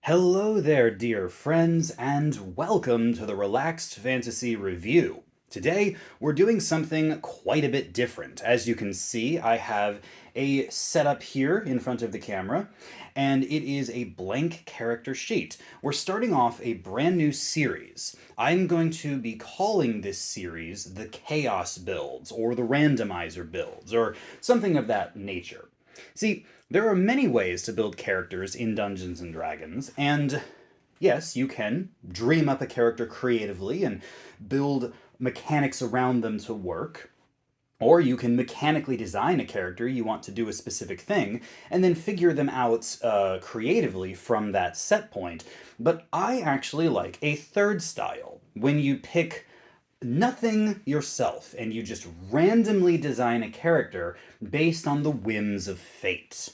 Hello there, dear friends, and welcome to the Relaxed Fantasy Review. Today, we're doing something quite a bit different. As you can see, I have a setup here in front of the camera, and it is a blank character sheet. We're starting off a brand new series. I'm going to be calling this series the Chaos Builds, or the Randomizer Builds, or something of that nature. See, there are many ways to build characters in Dungeons and Dragons, and yes, you can dream up a character creatively and build mechanics around them to work. Or you can mechanically design a character you want to do a specific thing, and then figure them out creatively from that set point. But I actually like a third style, when you pick nothing yourself and you just randomly design a character based on the whims of fate.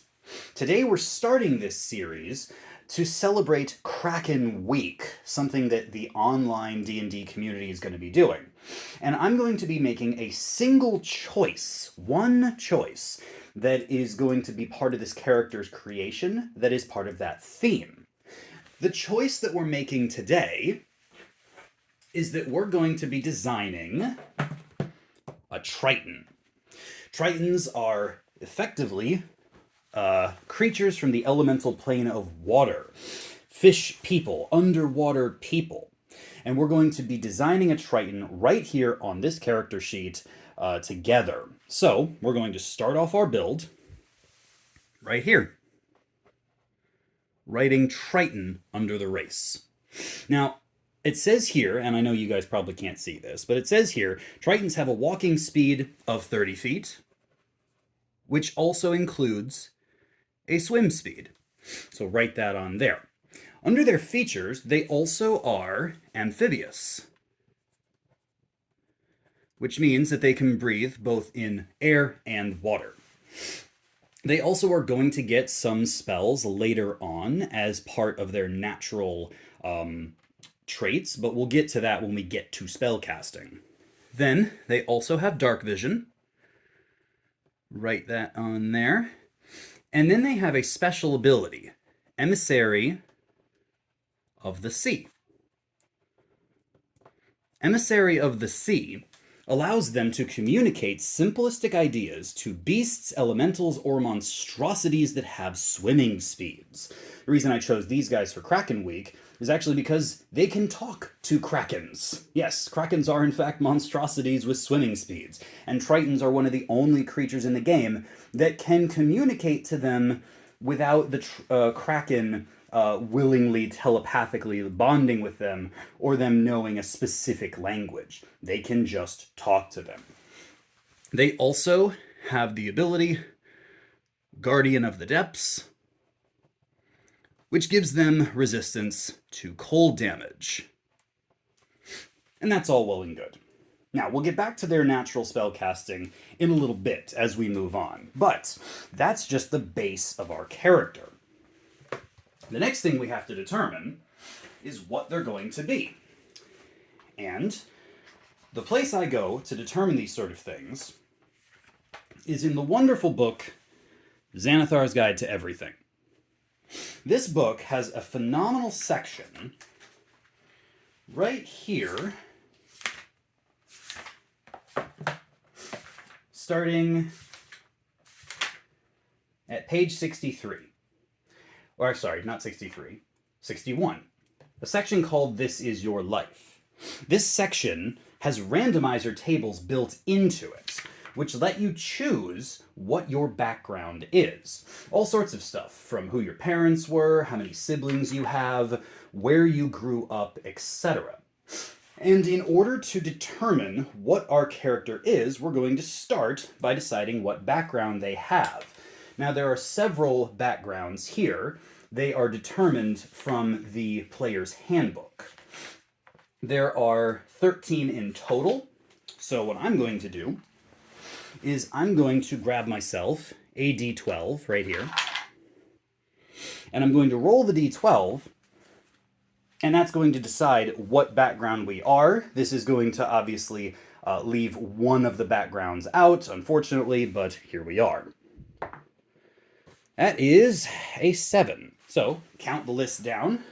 Today we're starting this series to celebrate Kraken Week, something that the online D&D community is going to be doing. And I'm going to be making a single choice, one choice, that is going to be part of this character's creation, that is part of that theme. The choice that we're making today is that we're going to be designing a Triton. Tritons are effectively creatures from the elemental plane of water. Fish people, underwater people. And we're going to be designing a Triton right here on this character sheet together. So we're going to start off our build right here. Writing Triton under the race. Now, it says here, and I know you guys probably can't see this, but it says here, Tritons have a walking speed of 30 feet, which also includes a swim speed. So write that on there. Under their features, they also are amphibious, which means that they can breathe both in air and water. They also are going to get some spells later on as part of their natural traits, but we'll get to that when we get to spell casting. Then they also have dark vision. Write that on there. And then they have a special ability, Emissary of the Sea. Emissary of the Sea allows them to communicate simplistic ideas to beasts, elementals, or monstrosities that have swimming speeds. The reason I chose these guys for Kraken Week is actually because they can talk to krakens. Yes, krakens are in fact monstrosities with swimming speeds, and tritons are one of the only creatures in the game that can communicate to them without the kraken willingly telepathically bonding with them or them knowing a specific language. They can just talk to them. They also have the ability Guardian of the Depths, which gives them resistance to cold damage. And that's all well and good. Now, we'll get back to their natural spell casting in a little bit as we move on, but that's just the base of our character. The next thing we have to determine is what they're going to be. And the place I go to determine these sort of things is in the wonderful book, Xanathar's Guide to Everything. This book has a phenomenal section right here, starting at page 63. Or sorry, not 63, 61. A section called This Is Your Life. This section has randomizer tables built into it, which let you choose what your background is. All sorts of stuff, from who your parents were, how many siblings you have, where you grew up, etc. And in order to determine what our character is, we're going to start by deciding what background they have. Now, there are several backgrounds here. They are determined from the player's handbook. There are 13 in total. So what I'm going to do is I'm going to grab myself a d12 right here. And I'm going to roll the d12. And that's going to decide what background we are. This is going to obviously leave one of the backgrounds out, unfortunately, but here we are. That is a 7. So count the list down.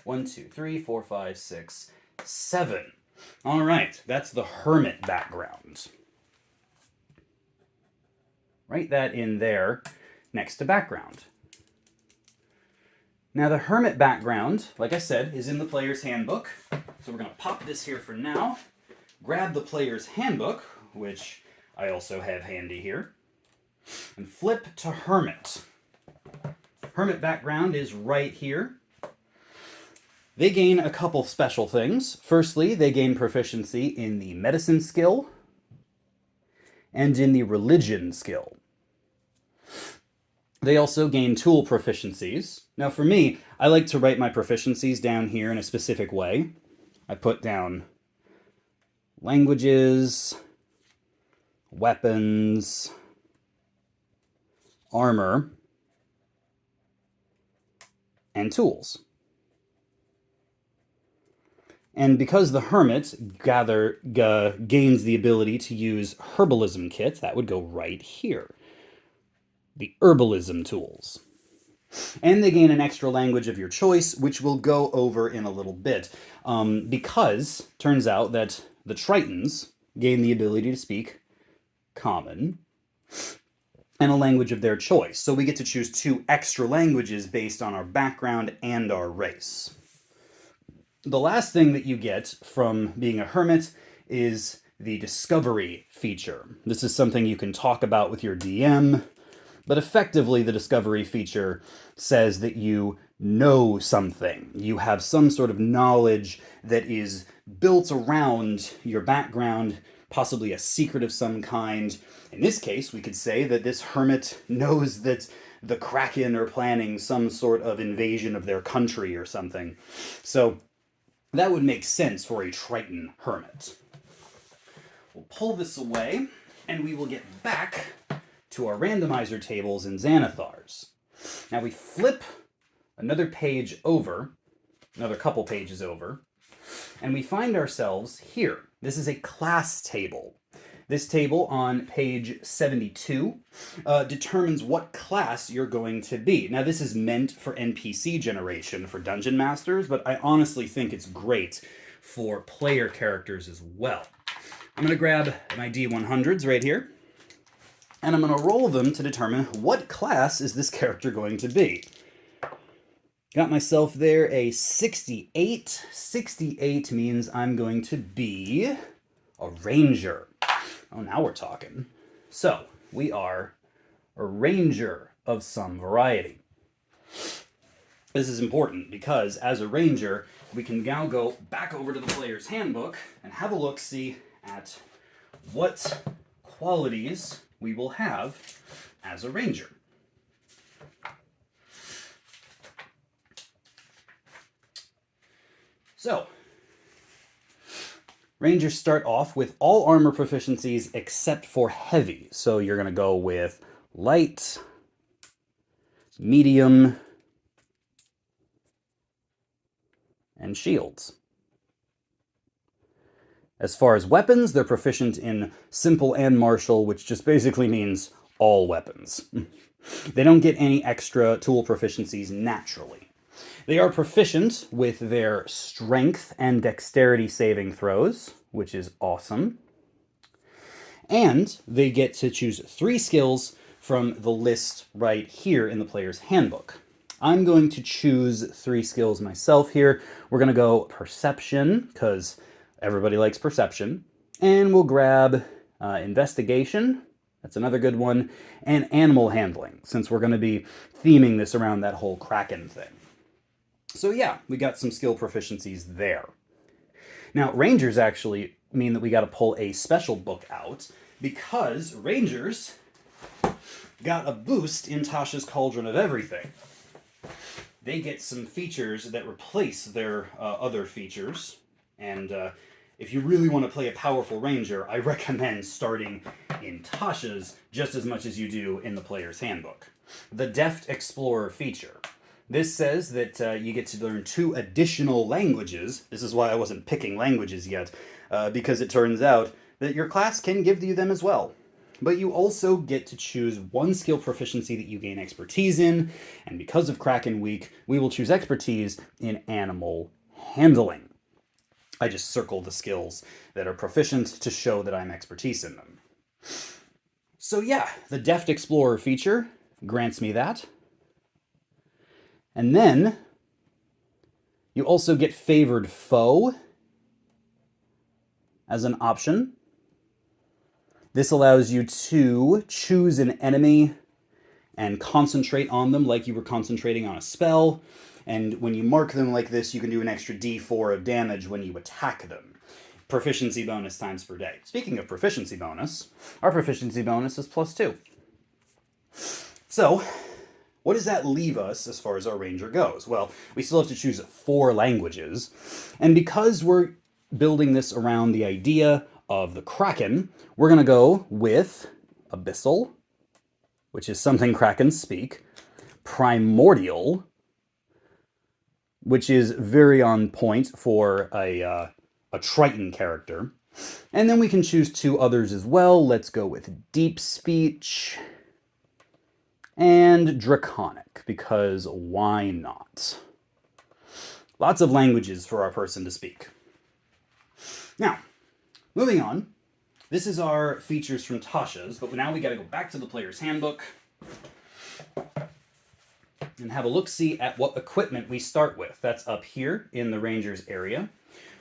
1, 2, 3, 4, 5, 6, 7. All right, that's the Hermit Background. Write that in there next to background. Now the Hermit Background, like I said, is in the player's handbook. So we're going to pop this here for now. Grab the player's handbook, which I also have handy here, and flip to Hermit. Hermit Background is right here. They gain a couple special things. Firstly, they gain proficiency in the medicine skill and in the religion skill. They also gain tool proficiencies. Now for me, I like to write my proficiencies down here in a specific way. I put down languages, weapons, armor, and tools. And because the Hermit gains the ability to use Herbalism Kit, that would go right here. The Herbalism tools. And they gain an extra language of your choice, which we'll go over in a little bit. Because turns out that the Tritons gain the ability to speak Common and a language of their choice. So we get to choose 2 extra languages based on our background and our race. The last thing that you get from being a hermit is the discovery feature. This is something you can talk about with your DM, but effectively the discovery feature says that you know something. You have some sort of knowledge that is built around your background, possibly a secret of some kind. In this case, we could say that this hermit knows that the Kraken are planning some sort of invasion of their country or something. So that would make sense for a Triton hermit. We'll pull this away, and we will get back to our randomizer tables in Xanathars. Now we flip another page over, another couple pages over, and we find ourselves here. This is a class table. This table on page 72 determines what class you're going to be. Now this is meant for NPC generation for Dungeon Masters, but I honestly think it's great for player characters as well. I'm going to grab my D100s right here, and I'm going to roll them to determine what class is this character going to be. Got myself there a 68. 68 means I'm going to be a ranger. Oh, now we're talking. So, we are a ranger of some variety. This is important because as a ranger, we can now go back over to the player's handbook and have a look-see at what qualities we will have as a ranger. So, Rangers start off with all armor proficiencies except for heavy. So you're going to go with light, medium, and shields. As far as weapons, they're proficient in simple and martial, which just basically means all weapons. They don't get any extra tool proficiencies naturally. They are proficient with their strength and dexterity saving throws, which is awesome. And they get to choose 3 skills from the list right here in the player's handbook. I'm going to choose 3 skills myself here. We're going to go perception, because everybody likes perception. And we'll grab investigation. That's another good one. And animal handling, since we're going to be theming this around that whole Kraken thing. So yeah, we got some skill proficiencies there. Now, Rangers actually mean that we got to pull a special book out because Rangers got a boost in Tashas Cauldron of Everything. They get some features that replace their other features, and if you really want to play a powerful Ranger, I recommend starting in Tashas just as much as you do in the player's handbook. The Deft Explorer feature. This says that you get to learn 2 additional languages. This is why I wasn't picking languages yet, because it turns out that your class can give you them as well. But you also get to choose one skill proficiency that you gain expertise in, and because of Kraken Week, we will choose expertise in animal handling. I just circle the skills that are proficient to show that I'm expertise in them. So yeah, the Deft Explorer feature grants me that. And then you also get Favored Foe as an option. This allows you to choose an enemy and concentrate on them like you were concentrating on a spell. And when you mark them like this, you can do an extra d4 of damage when you attack them. Proficiency bonus times per day. Speaking of proficiency bonus, our proficiency bonus is +2. So, what does that leave us as far as our ranger goes? Well, we still have to choose 4 languages. And because we're building this around the idea of the Kraken, we're going to go with Abyssal, which is something Krakens speak, Primordial, which is very on point for a Triton character. And then we can choose 2 others as well. Let's go with Deep Speech and Draconic, because why not? Lots of languages for our person to speak. Now, moving on, this is our features from Tashas, but now we got to go back to the player's handbook and have a look-see at what equipment we start with. That's up here in the Ranger's area.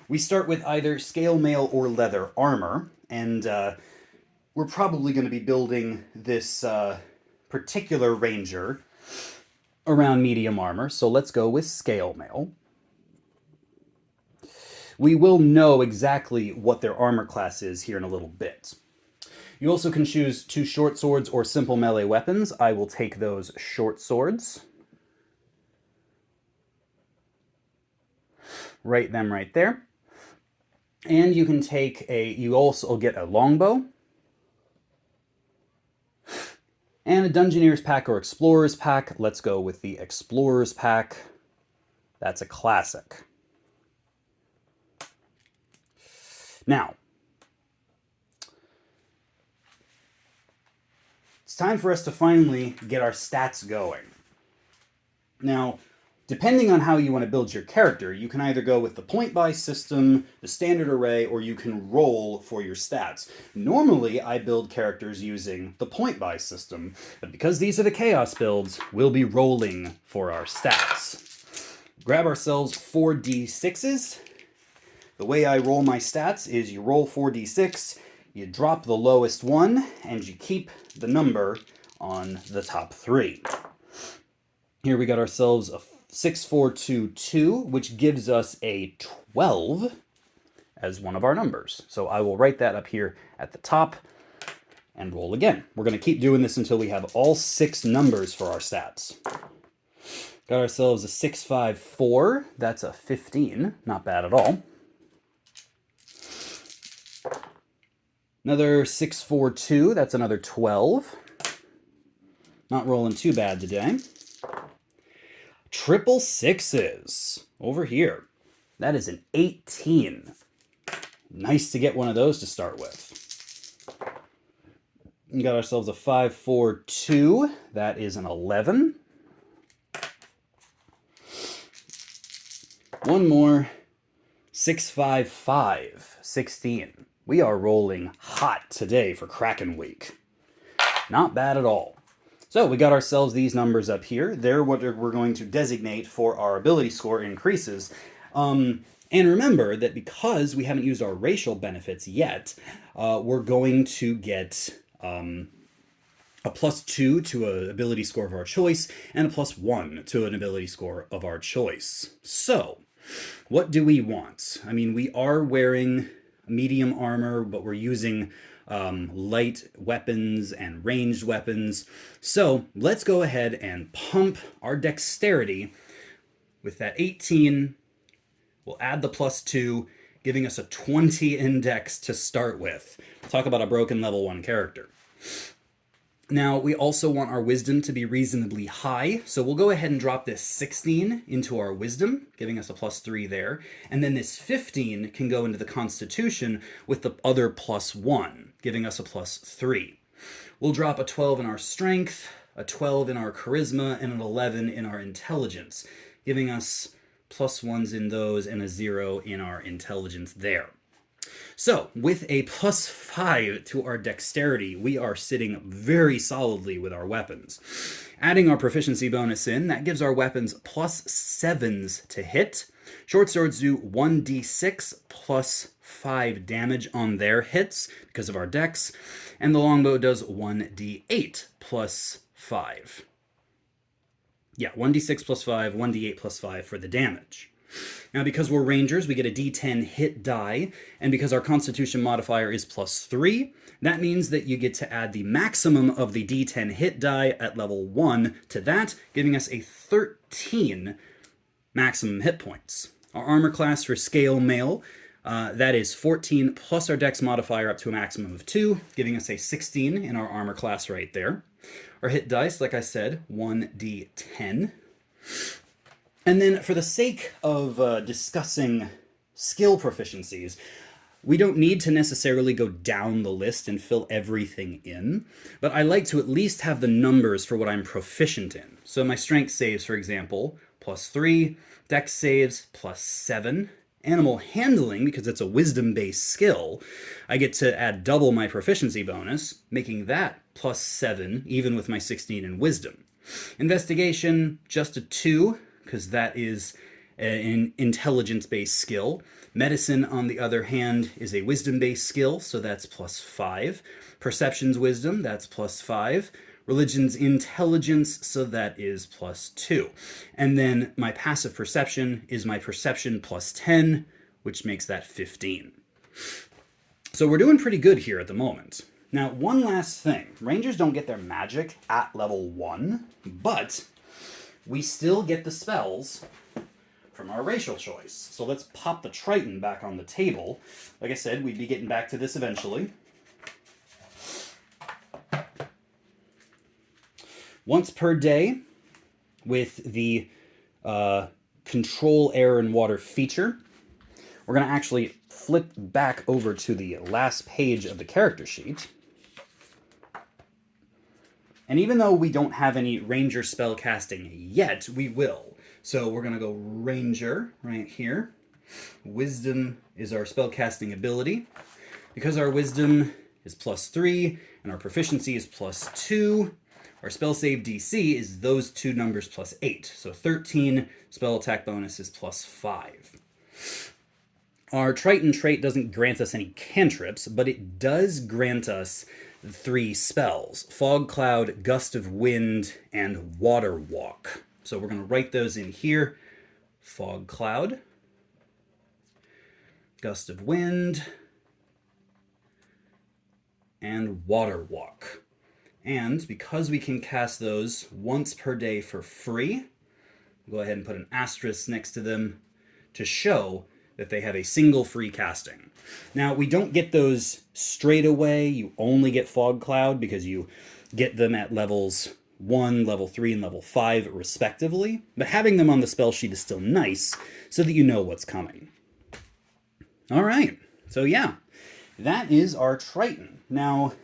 We start with either scale mail or leather armor, and we're probably going to be building this particular Ranger around medium armor, so let's go with scale mail. We will know exactly what their armor class is here in a little bit. You also can choose 2 short swords or simple melee weapons. I will take those short swords. Write them right there. And you can take you also get a longbow and a Dungeoneer's pack or Explorer's pack. Let's go with the Explorer's pack. That's a classic. Now, it's time for us to finally get our stats going. Now, depending on how you want to build your character, you can either go with the point-buy system, the standard array, or you can roll for your stats. Normally, I build characters using the point-buy system, but because these are the chaos builds, we'll be rolling for our stats. Grab ourselves 4d6s. The way I roll my stats is you roll 4d6, you drop the lowest one, and you keep the number on the top 3. Here we got ourselves a 6422, which gives us a 12 as one of our numbers. So I will write that up here at the top and roll again. We're going to keep doing this until we have all 6 numbers for our stats. Got ourselves a 654. That's a 15. Not bad at all. Another 642. That's another 12. Not rolling too bad today. Triple sixes over here. That is an 18. Nice to get one of those to start with. We got ourselves a 542. That is an 11. One more. 655. 16. We are rolling hot today for Kraken Week. Not bad at all. So we got ourselves these numbers up here. They're what we're going to designate for our ability score increases. And remember that because we haven't used our racial benefits yet, we're going to get a +2 to an ability score of our choice and a +1 to an ability score of our choice. So what do we want? I mean, we are wearing medium armor, but we're using light weapons and ranged weapons. So let's go ahead and pump our dexterity with that 18. We'll add the +2, giving us a 20 in dex to start with. Talk about a broken level 1 character. Now, we also want our wisdom to be reasonably high, so we'll go ahead and drop this 16 into our wisdom, giving us a +3 there, and then this 15 can go into the constitution with the other +1, giving us a +3. We'll drop a 12 in our strength, a 12 in our charisma, and an 11 in our intelligence, giving us +1s in those and a 0 in our intelligence there. So, with a +5 to our dexterity, we are sitting very solidly with our weapons. Adding our proficiency bonus in, that gives our weapons +7s to hit. Short swords do 1d6 +5 damage on their hits because of our dex, and the longbow does 1d8 +5. Yeah, 1d6 +5, 1d8 +5 for the damage. Now, because we're rangers, we get a d10 hit die, and because our constitution modifier is +3, that means that you get to add the maximum of the d10 hit die at level 1 to that, giving us a 13 maximum hit points. Our armor class for scale mail, that is 14 plus our dex modifier up to a maximum of 2, giving us a 16 in our armor class right there. Our hit dice, like I said, 1d10. And then for the sake of discussing skill proficiencies, we don't need to necessarily go down the list and fill everything in, but I like to at least have the numbers for what I'm proficient in. So my strength saves, for example, +3, dex saves +7, animal handling, because it's a wisdom-based skill, I get to add double my proficiency bonus, making that +7, even with my 16 in wisdom. Investigation, just a 2, because that is an intelligence-based skill. Medicine, on the other hand, is a wisdom-based skill, so that's +5. Perception's wisdom, that's +5. Religion's intelligence, so that is +2. And then my passive perception is my perception +10, which makes that 15. So we're doing pretty good here at the moment. Now, one last thing. Rangers don't get their magic at level 1, but we still get the spells from our racial choice. So let's pop the Triton back on the table. Like I said, we'd be getting back to this eventually. Once per day, with the control air and water feature, we're going to actually flip back over to the last page of the character sheet. And even though we don't have any ranger spell casting yet, we will. So we're going to go ranger right here. Wisdom is our spell casting ability. Because our wisdom is +3 and our proficiency is +2, our spell save DC is those two numbers +8. So 13, spell attack bonus is +5. Our Triton trait doesn't grant us any cantrips, but it does grant us 3 spells: Fog Cloud, Gust of Wind, and Water Walk. So we're going to write those in here. Fog Cloud, Gust of Wind, and Water Walk. And because we can cast those once per day for free, we'll go ahead and put an asterisk next to them to show that they have a single free casting. Now, we don't get those straight away. You only get Fog Cloud because you get them at levels 1, level 3, and level 5, respectively. But having them on the spell sheet is still nice so that you know what's coming. All right, so yeah, that is our Triton. Now,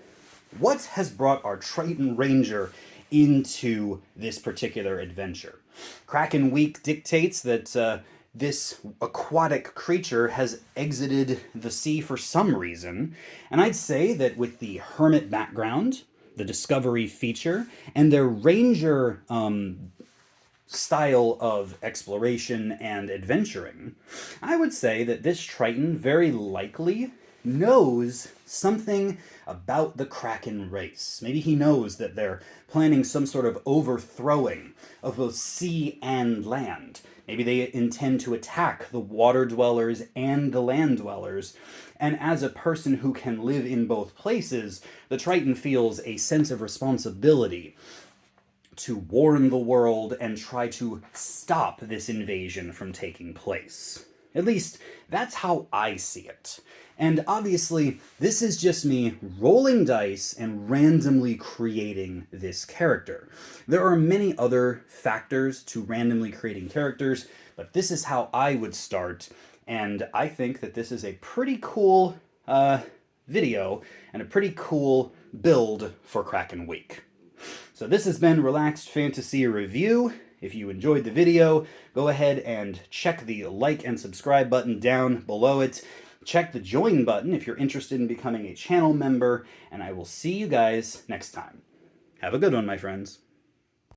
what has brought our Triton Ranger into this particular adventure? Kraken Week dictates that this aquatic creature has exited the sea for some reason, and I'd say that with the Hermit Background, the Discovery feature, and their Ranger style of exploration and adventuring, I would say that this Triton very likely knows something about the Kraken race. Maybe he knows that they're planning some sort of overthrowing of both sea and land. Maybe they intend to attack the water dwellers and the land dwellers. And as a person who can live in both places, the Triton feels a sense of responsibility to warn the world and try to stop this invasion from taking place. At least, that's how I see it. And obviously, this is just me rolling dice and randomly creating this character. There are many other factors to randomly creating characters, but this is how I would start, and I think that this is a pretty cool video and a pretty cool build for Kraken Week. So this has been Relaxed Fantasy Review. If you enjoyed the video, go ahead and check the like and subscribe button down below it. Check the join button if you're interested in becoming a channel member, and I will see you guys next time. Have a good one, my friends.